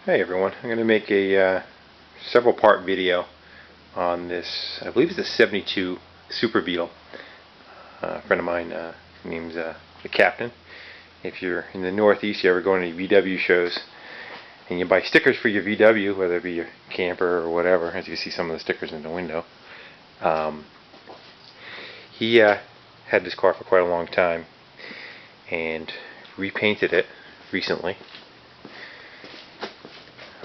Hey everyone, I'm going to make a several part video on this, I believe it's a 72 Super Beetle. A friend of mine named the Captain. If you're in the Northeast, you ever go to any VW shows and you buy stickers for your VW, whether it be your camper or whatever, as you can see some of the stickers in the window. He had this car for quite a long time and repainted it recently.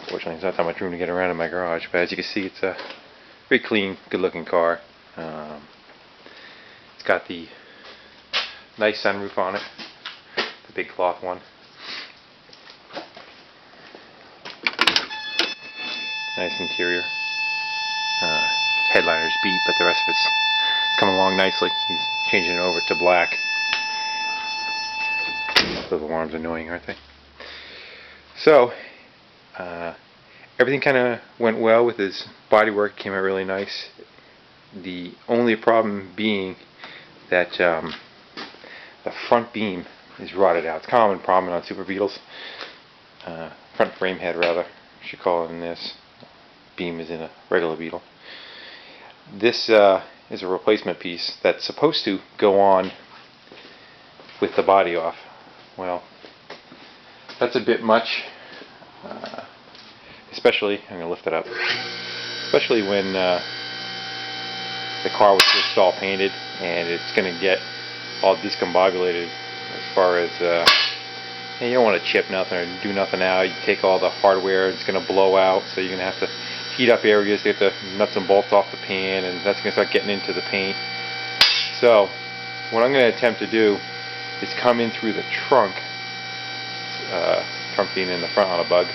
Unfortunately, there's not that much room to get around in my garage, but as you can see, it's a very clean, good-looking car. It's got the nice sunroof on it, the big cloth one. Nice interior. Headliner's beat, but the rest of it's coming along nicely. He's changing it over to black. Those alarms are annoying, aren't they? So, everything kind of went well with his bodywork. Came out really nice. The only problem being that the front beam is rotted out. It's a common problem on Super Beetles. Front frame head, rather, I should call it in this. Beam is in a regular Beetle. This is a replacement piece that's supposed to go on with the body off. Well, that's a bit much. Especially, I'm going to lift it up, especially when the car was just all painted and it's going to get all discombobulated as far as, you don't want to chip nothing or do nothing out. You take all the hardware, it's going to blow out, so you're going to have to heat up areas, get the nuts and bolts off the pan, and that's going to start getting into the paint. So, what I'm going to attempt to do is come in through the trunk, trunk being in the front on a bug,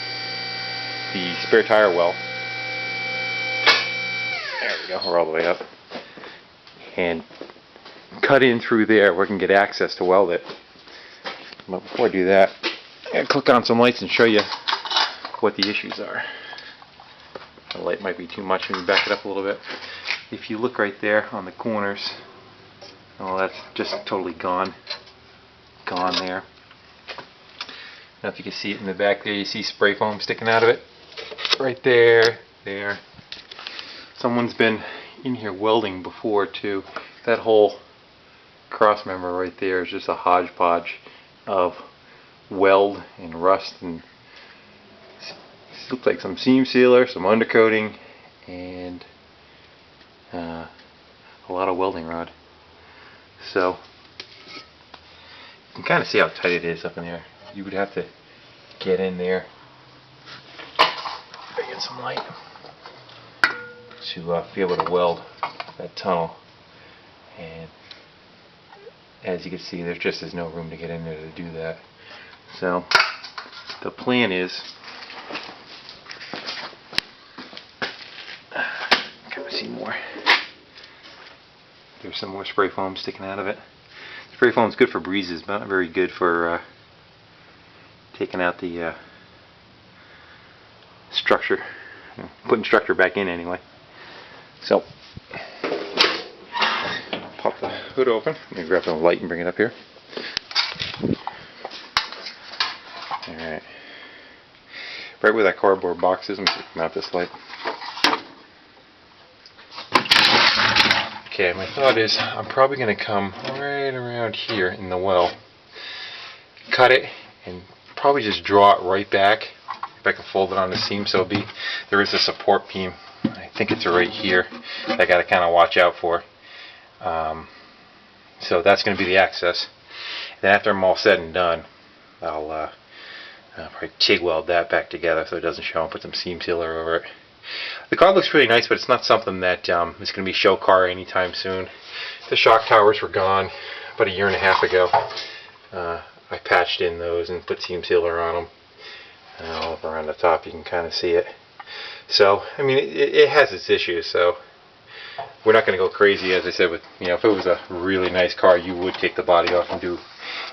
the spare tire well. There we go, we're all the way up. And cut in through there where I can get access to weld it. But before I do that, I'm going to click on some lights and show you what the issues are. The light might be too much, let me back it up a little bit. If you look right there on the corners, oh, that's just totally gone. Gone there. Now if you can see it in the back there, you see spray foam sticking out of it. Right there, there. Someone's been in here welding before too. That whole cross member right there is just a hodgepodge of weld and rust, and it looks like some seam sealer, some undercoating, and a lot of welding rod. So you can kind of see how tight it is up in there. You would have to get in there, bring in some light, to be able to weld that tunnel. And as you can see, there's no room to get in there to do that. So the plan is, kind of see more. There's some more spray foam sticking out of it. Spray foam is good for breezes, but not very good for taking out the structure, putting structure back in anyway. So, pop the hood open. Let me grab the light and bring it up here. Alright. Right where that cardboard box is, I'm going to mount this light. Okay, my thought is I'm probably going to come right around here in the well, cut it, and probably just draw it right back. If I can fold it on the seam, so be. There is a support beam. I think it's right here that I got to kind of watch out for. So that's going to be the access. Then after I'm all said and done, I'll probably TIG weld that back together so it doesn't show, and put some seam sealer over it. The car looks really nice, but it's not something that is going to be show car anytime soon. The shock towers were gone about 1.5 years ago. I patched in those and put seam sealer on them. All up around the top, you can kind of see it. So, I mean, it has its issues, so we're not going to go crazy, as I said, with, if it was a really nice car, you would take the body off and do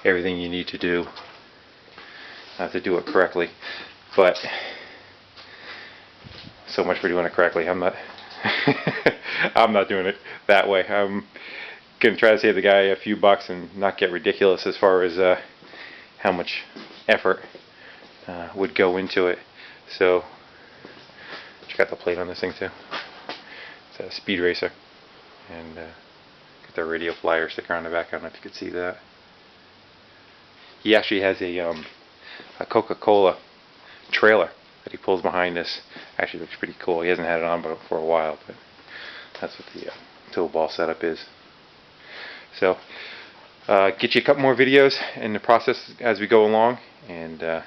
everything you need to do to do it correctly. But so much for doing it correctly. I'm not I'm not doing it that way. I'm going to try to save the guy a few bucks and not get ridiculous as far as how much effort would go into it. So, check out the plate on this thing too. It's a Speed Racer, and got the Radio Flyer sticker on the back. I don't know if you could see that. He actually has a Coca-Cola trailer that he pulls behind this. Actually looks pretty cool. He hasn't had it on for a while, but that's what the tow ball setup is. So, get you a couple more videos in the process as we go along, and